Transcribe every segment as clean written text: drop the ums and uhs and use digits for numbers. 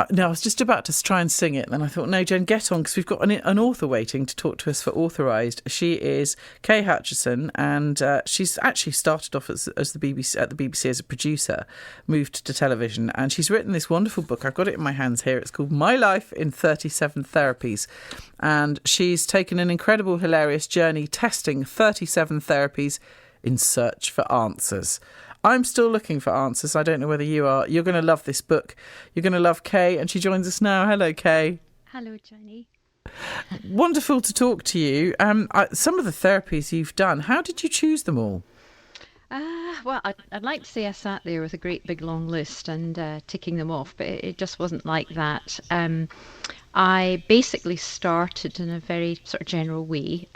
No, I was just about to try and sing it, and then I thought, no, Jen, get on, because we've got an author waiting to talk to us for Author-ise. She is Kay Hutchison, and she's actually started off as the BBC at the BBC as a producer, moved to television, and she's written this wonderful book. I've got it in my hands here. It's called My Life in 37 Therapies, and she's taken an incredible, hilarious journey testing 37 therapies in search for answers. I'm still looking for answers. I don't know whether you are. You're going to love this book. You're going to love Kay, and she joins us now. Hello, Kay. Hello, Jenny. Wonderful to talk to you. Some of the therapies you've done, how did you choose them all? Well, I'd like to say I sat there with a great big long list and ticking them off, but it just wasn't like that. I basically started in a very sort of general way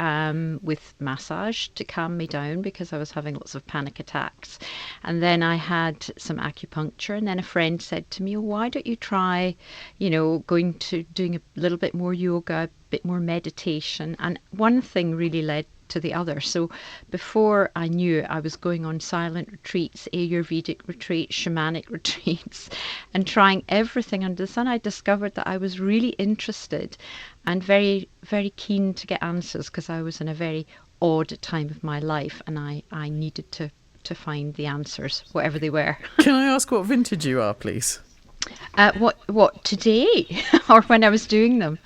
with massage to calm me down because I was having lots of panic attacks. And then I had some acupuncture, and then a friend said to me, oh, why don't you try, doing a little bit more yoga, a bit more meditation. And one thing really led to the other. So before I knew it, I was going on silent retreats, Ayurvedic retreats, shamanic retreats, and trying everything under the sun. I discovered that I was really interested and very, very keen to get answers because I was in a very odd time of my life, and I needed to find the answers, whatever they were. Can I ask what vintage you are, please? What today or when I was doing them?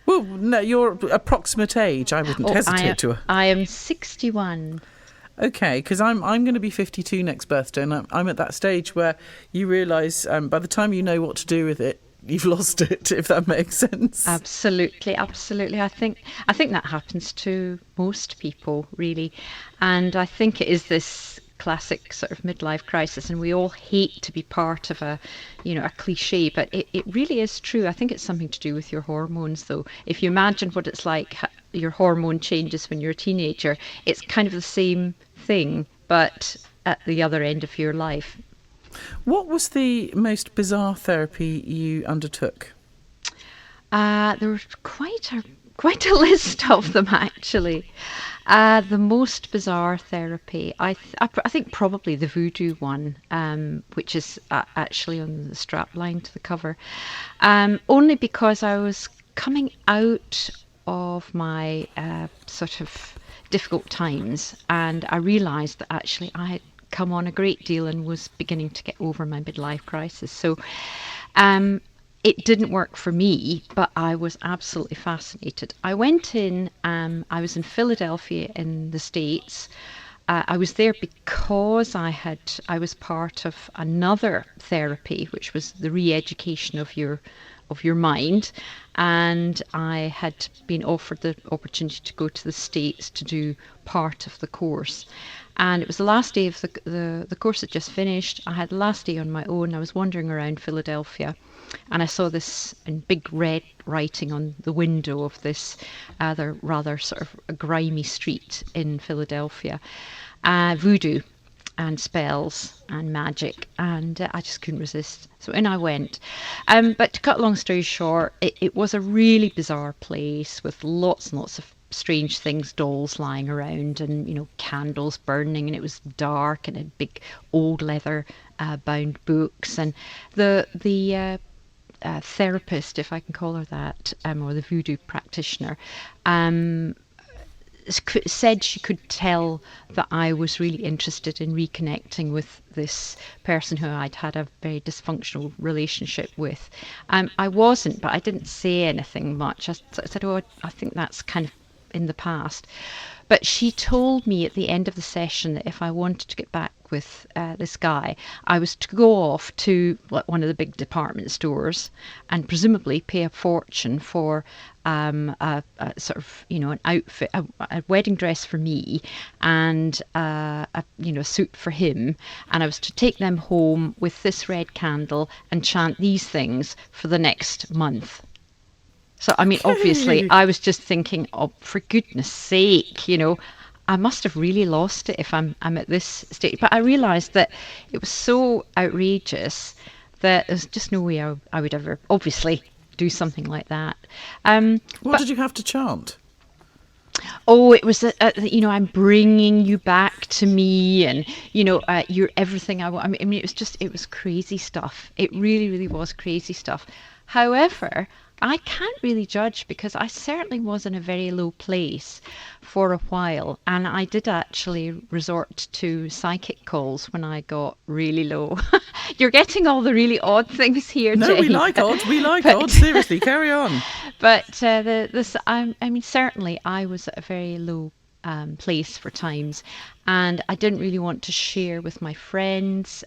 Well, no, your approximate age, I wouldn't hesitate to. I am 61. Okay, because I'm going to be 52 next birthday, and I'm at that stage where you realise by the time you know what to do with it, you've lost it, if that makes sense. Absolutely. I think that happens to most people, really. And I think it is this classic sort of midlife crisis, and we all hate to be part of a cliche, but it really is true. I think it's something to do with your hormones, though. If you imagine what it's like, your hormone changes when you're a teenager, it's kind of the same thing, but at the other end of your life. What was the most bizarre therapy you undertook? There was quite a list of them, actually. The most bizarre therapy, I think probably the voodoo one, which is actually on the strap line to the cover, only because I was coming out of my sort of difficult times, and I realised that actually I had come on a great deal and was beginning to get over my midlife crisis. So it didn't work for me, but I was absolutely fascinated. I went in, I was in Philadelphia in the States. I was there because I was part of another therapy, which was the re-education of your mind. And I had been offered the opportunity to go to the States to do part of the course. And it was the last day of the course had just finished. I had the last day on my own. I was wandering around Philadelphia, and I saw this in big red writing on the window of this rather sort of a grimy street in Philadelphia. Voodoo and spells and magic, and I just couldn't resist. So in I went. But to cut a long story short, it was a really bizarre place with lots and lots of strange things, dolls lying around, and candles burning, and it was dark, and had big old leather bound books, and the therapist, if I can call her that, or the voodoo practitioner, said she could tell that I was really interested in reconnecting with this person who I'd had a very dysfunctional relationship with. I wasn't, but I didn't say anything much. I said, oh, I think that's kind of in the past. But she told me at the end of the session that if I wanted to get back with this guy, I was to go off to one of the big department stores and presumably pay a fortune for a sort of, an outfit, a wedding dress for me, and a suit for him. And I was to take them home with this red candle and chant these things for the next month. So, I mean, obviously, I was just thinking, oh, for goodness sake, I must have really lost it if I'm at this stage. But I realised that it was so outrageous that there's just no way I would ever, obviously, do something like that. What did you have to chant? Oh, it was, I'm bringing you back to me, and you're everything I want. I mean, it was crazy stuff. It really, really was crazy stuff. However, I can't really judge because I certainly was in a very low place for a while, and I did actually resort to psychic calls when I got really low. You're getting all the really odd things here, No, Jane. we like odd. We like But- odd. Seriously, carry on. But I mean, certainly I was at a very low place for times, and I didn't really want to share with my friends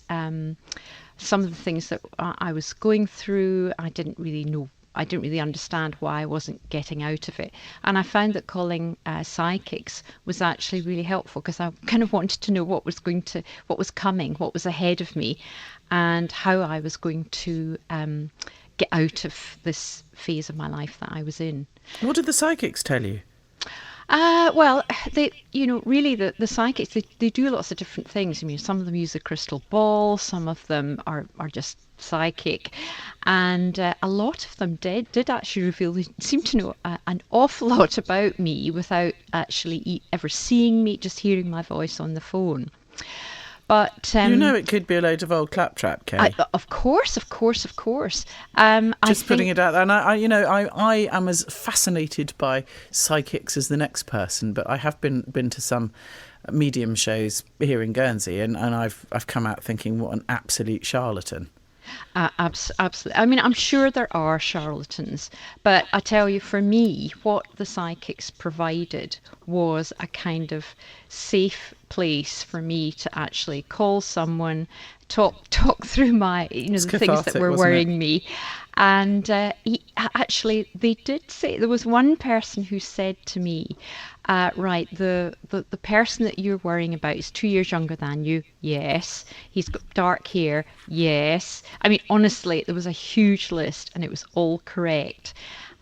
some of the things that I was going through. I didn't really know. I didn't really understand why I wasn't getting out of it. And I found that calling psychics was actually really helpful because I kind of wanted to know what was coming, what was ahead of me, and how I was going to get out of this phase of my life that I was in. What did the psychics tell you? Well, really the psychics, they do lots of different things. I mean, some of them use a crystal ball, some of them are just psychic. And a lot of them did actually reveal, they seemed to know an awful lot about me without actually ever seeing me, just hearing my voice on the phone. But it could be a load of old claptrap, Kay. Of course. Just putting it out there. And I am as fascinated by psychics as the next person, but I have been to some medium shows here in Guernsey, and I've come out thinking, what an absolute charlatan. Absolutely. I mean, I'm sure there are charlatans, but I tell you, for me, what the psychics provided was a kind of safe place for me to actually call someone, talk through my, the things that were worrying me. And they did say, there was one person who said to me, right, the person that you're worrying about is 2 years younger than you. Yes. He's got dark hair. Yes. I mean, honestly, there was a huge list and it was all correct.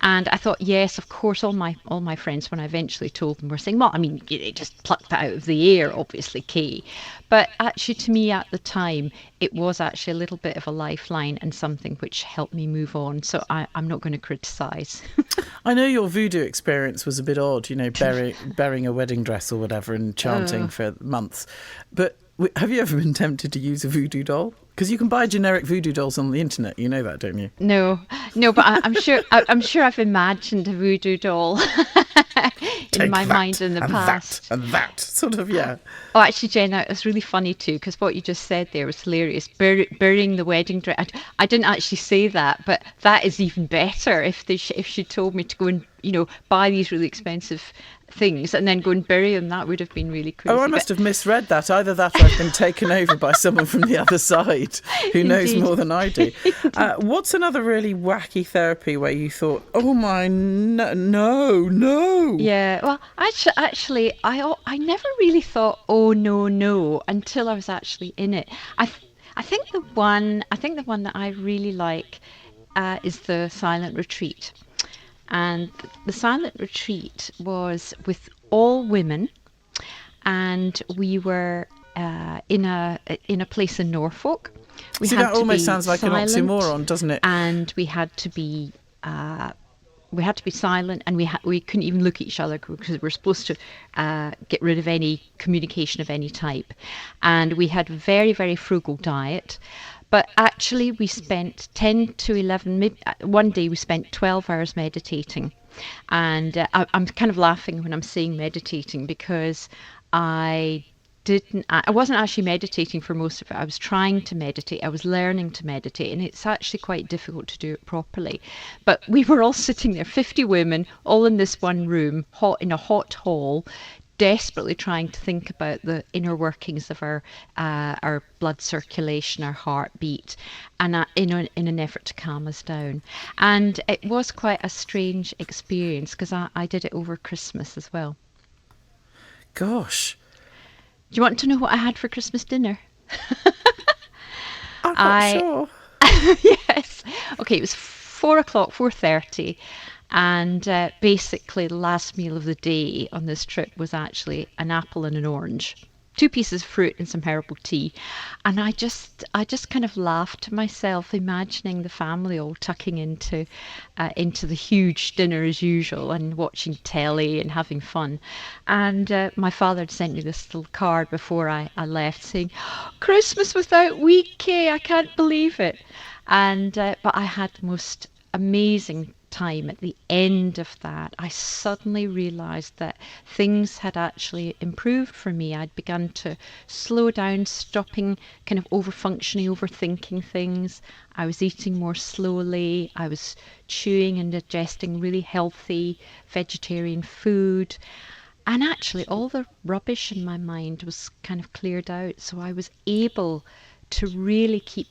And I thought, yes, of course, all my friends, when I eventually told them, were saying, well, I mean, you just plucked that out of the air, obviously, Kay. But actually, to me at the time, it was actually a little bit of a lifeline and something which helped me move on. So I'm not going to criticise. I know your voodoo experience was a bit odd, burying a wedding dress or whatever and chanting for months. But have you ever been tempted to use a voodoo doll? Because you can buy generic voodoo dolls on the internet. You know that, don't you? No, but I'm sure I've imagined a voodoo doll in my mind in the past. And that, sort of, yeah. Oh, actually, Jen, that was really funny too, because what you just said there was hilarious. Burying the wedding dress. I didn't actually say that, but that is even better. If she told me to go and buy these really expensive things and then go and bury them, that would have been really crazy. Oh, I must have misread that. Either that or I've been taken over by someone from the other side who knows more than I do. What's another really wacky therapy where you thought, oh my, no? Yeah, well, actually, I never really thought, oh no, until I was actually in it. I think the one that I really like is the silent retreat. And the silent retreat was with all women, and we were in a place in Norfolk. That almost sounds like silent, an oxymoron, doesn't it? And we had to be silent, and we couldn't even look at each other because we were supposed to get rid of any communication of any type. And we had very, very frugal diet. But actually, we spent 10 to 11, maybe one day we spent 12 hours meditating. And I'm kind of laughing when I'm saying meditating because I wasn't actually meditating for most of it. I was trying to meditate. I was learning to meditate, and it's actually quite difficult to do it properly. But we were all sitting there, 50 women, all in this one room, in a hot hall, desperately trying to think about the inner workings of our blood circulation, our heartbeat, and in an effort to calm us down. And it was quite a strange experience because I did it over Christmas as well. Gosh. Do you want to know what I had for Christmas dinner? I'm not sure. Yes. Okay, it was 4:30. And basically the last meal of the day on this trip was actually an apple and an orange. two pieces of fruit and some herbal tea. And I just kind of laughed to myself, imagining the family all tucking into the huge dinner as usual and watching telly and having fun. And my father had sent me this little card before I left saying, "Christmas without wheat cake, I can't believe it." And but I had the most amazing time at the end of that. I suddenly realized that things had actually improved for me. I'd begun to slow down, stopping kind of over functioning, overthinking things. I was eating more slowly. I was chewing and digesting really healthy vegetarian food. And actually, all the rubbish in my mind was kind of cleared out. So I was able to really keep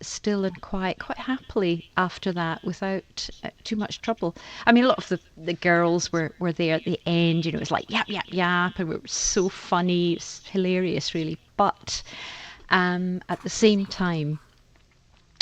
still and quiet quite happily after that without too much trouble. I mean, a lot of the girls were there at the end, it was like yap, yap, yap, and it was so funny, it's hilarious, really. But at the same time,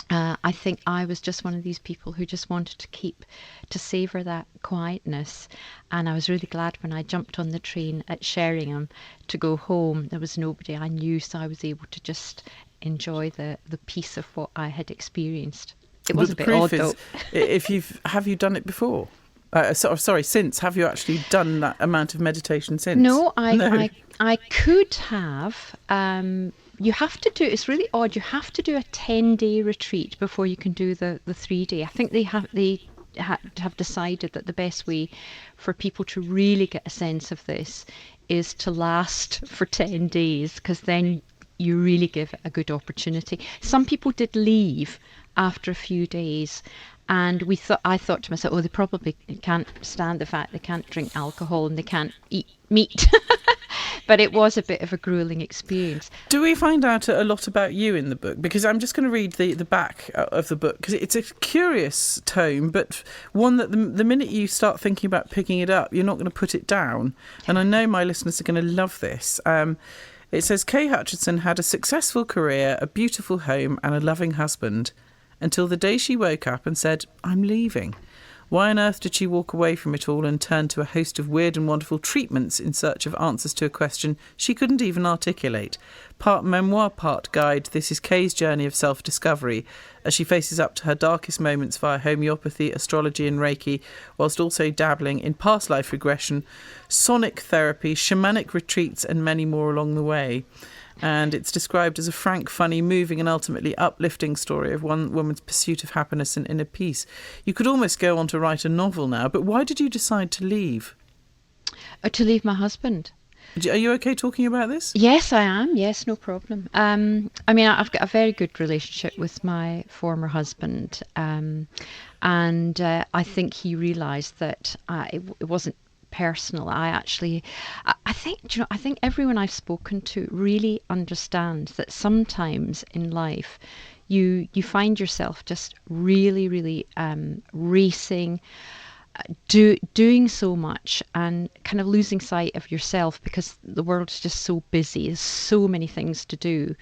I think I was just one of these people who just wanted to savour that quietness. And I was really glad when I jumped on the train at Sheringham to go home. There was nobody I knew, so I was able to just enjoy the peace of what I had experienced. It was a bit odd, though. Have you done it before? Since have you actually done that amount of meditation since? No, I could have. You have to do, it's really odd, you have to do a 10-day retreat before you can do the 3-day. I think they have decided that the best way for people to really get a sense of this is to last for 10 days, because then you really give it a good opportunity. Some people did leave after a few days, and I thought to myself, oh, they probably can't stand the fact they can't drink alcohol and they can't eat meat. But it was a bit of a grueling experience. Do we find out a lot about you in the book? Because I'm just going to read the back of the book, because it's a curious tome, but one that the minute you start thinking about picking it up, you're not going to put it down. And I know my listeners are going to love this. It says, Kay Hutchinson had a successful career, a beautiful home and a loving husband until the day she woke up and said, "I'm leaving." Why on earth did she walk away from it all and turn to a host of weird and wonderful treatments in search of answers to a question she couldn't even articulate? Part memoir, part guide, this is Kay's journey of self-discovery as she faces up to her darkest moments via homeopathy, astrology and Reiki, whilst also dabbling in past life regression, sonic therapy, shamanic retreats and many more along the way. And it's described as a frank, funny, moving and ultimately uplifting story of one woman's pursuit of happiness and inner peace. You could almost go on to write a novel now, but why did you decide to leave? To leave my husband. Are you okay talking about this? Yes, I am. Yes, no problem. I mean, I've got a very good relationship with my former husband, and I think he realised that it wasn't personal. I think, I think everyone I've spoken to really understands that sometimes in life you find yourself just really, really racing, doing so much and kind of losing sight of yourself because the world's just so busy. There's so many things to do.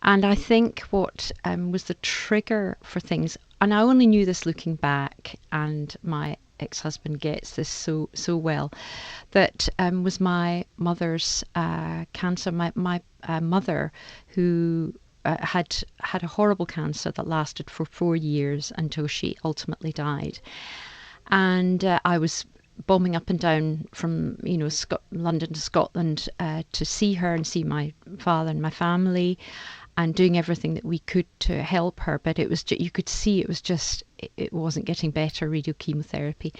And I think what was the trigger for things, and I only knew this looking back, and my ex-husband gets this so well, that was my mother's cancer. My mother, who had a horrible cancer that lasted for 4 years until she ultimately died. And I was bombing up and down from London to Scotland to see her and see my father and my family, and doing everything that we could to help her. But it was you could see it wasn't getting better, radio chemotherapy.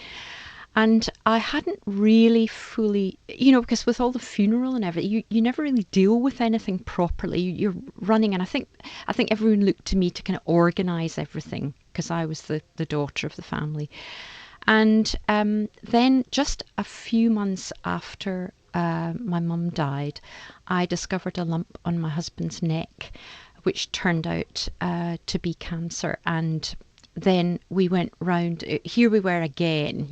And I hadn't really fully, because with all the funeral and everything, you never really deal with anything properly. You're running, and I think everyone looked to me to kind of organise everything because I was the daughter of the family. And then just a few months after my mum died, I discovered a lump on my husband's neck, which turned out to be cancer. And then we went round, here we were again,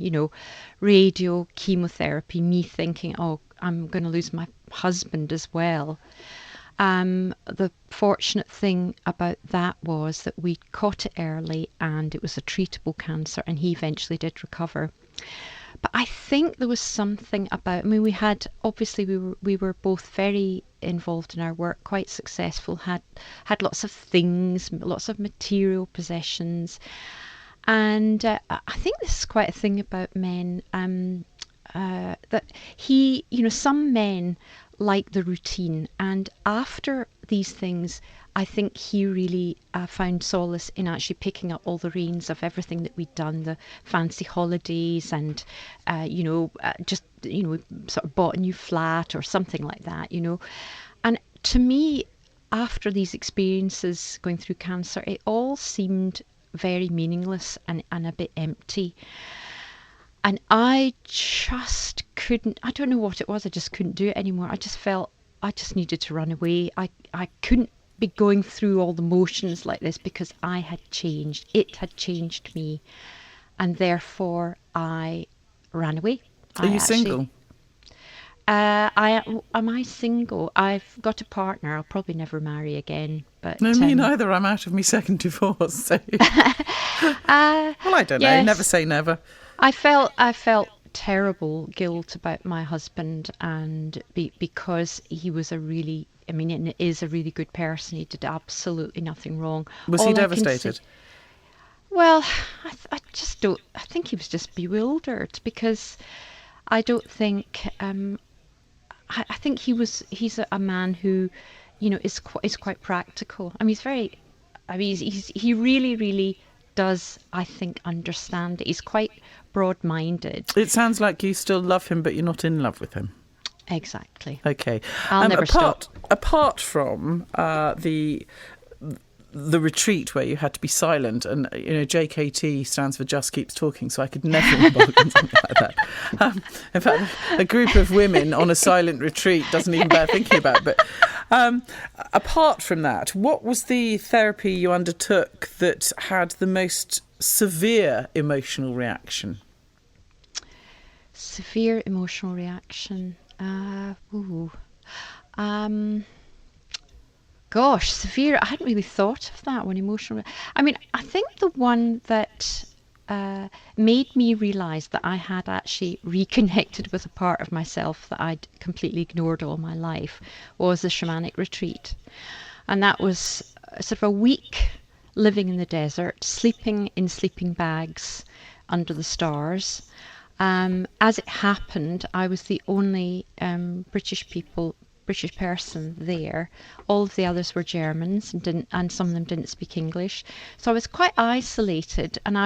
radio, chemotherapy, me thinking, oh, I'm going to lose my husband as well. The fortunate thing about that was that we caught it early and it was a treatable cancer, and he eventually did recover. But I think there was something about. I mean, we had obviously we were both very involved in our work, quite successful, had lots of things, lots of material possessions, and I think this is quite a thing about men. That some men like the routine, and after these things, I think he really found solace in actually picking up all the reins of everything that we'd done, the fancy holidays, and just we sort of bought a new flat or something like that, And to me, after these experiences going through cancer, it all seemed very meaningless and a bit empty. And I just couldn't, I don't know what it was, I just couldn't do it anymore. I just felt I just needed to run away. I couldn't be going through all the motions like this because I had changed. It had changed me. And therefore I ran away. Are you single? Am I single? I've got a partner. I'll probably never marry again. But no, me neither. I'm out of my second divorce. So. Well, I don't know. Never say never. I felt terrible guilt about my husband, and because he was and is a really good person. He did absolutely nothing wrong. Was he devastated? Well, I just don't. I think he was just bewildered because I don't think. I think he's a man who, is quite practical. I mean, he really, really does, I think, understand it. He's quite broad-minded. It sounds like you still love him, but you're not in love with him. Exactly. Okay. I'll never stop. Apart from the retreat where you had to be silent, and JKT stands for Just Keeps Talking, so I could never embark on something like that. In fact, a group of women on a silent retreat doesn't even bear thinking about. But apart from that, what was the therapy you undertook that had the most severe emotional reaction? Severe emotional reaction. Gosh, severe. I hadn't really thought of that one, emotional. I mean, I think the one that made me realise that I had actually reconnected with a part of myself that I'd completely ignored all my life was the shamanic retreat. And that was sort of a week living in the desert, sleeping in sleeping bags under the stars. As it happened, I was the only British person there. All of the others were Germans and some of them didn't speak English. So I was quite isolated, and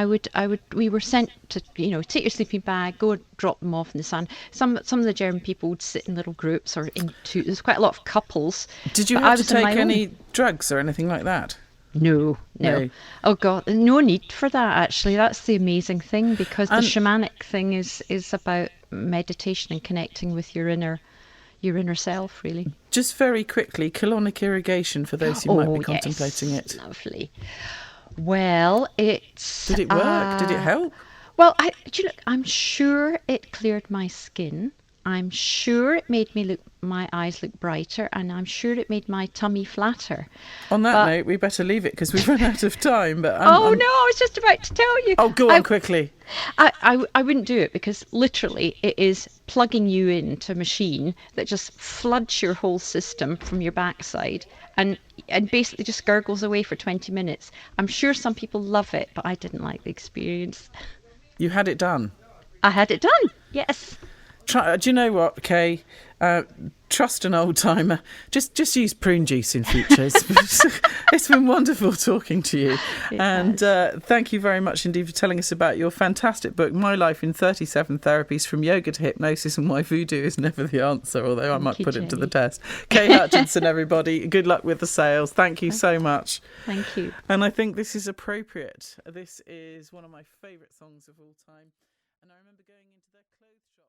we were sent to, take your sleeping bag, go and drop them off in the sun. Some of the German people would sit in little groups or there's quite a lot of couples. Did you have to take any drugs or anything like that? No. Oh God, no need for that actually. That's the amazing thing, because the shamanic thing is about meditation and connecting with your inner self, really. Just very quickly, colonic irrigation for those who might be contemplating it. Lovely. Well, Did it work? Did it help? Well, I'm sure it cleared my skin. I'm sure it made my eyes look brighter, and I'm sure it made my tummy flatter. On that note, we better leave it because we've run out of time. But no, I was just about to tell you. Oh, go on quickly. I wouldn't do it, because literally it is plugging you into a machine that just floods your whole system from your backside and basically just gurgles away for 20 minutes. I'm sure some people love it, but I didn't like the experience. You had it done? I had it done, yes. Do you know what, Kay? Trust an old timer. Just use prune juice in future. It's been wonderful talking to you. And thank you very much indeed for telling us about your fantastic book, My Life in 37 Therapies, From Yoga to Hypnosis and Why Voodoo is Never the Answer, although I might put it to the test. Kay Hutchinson, everybody. Good luck with the sales. Thank you so much. Thank you. And I think this is appropriate. This is one of my favourite songs of all time. And I remember going into their clothes shop.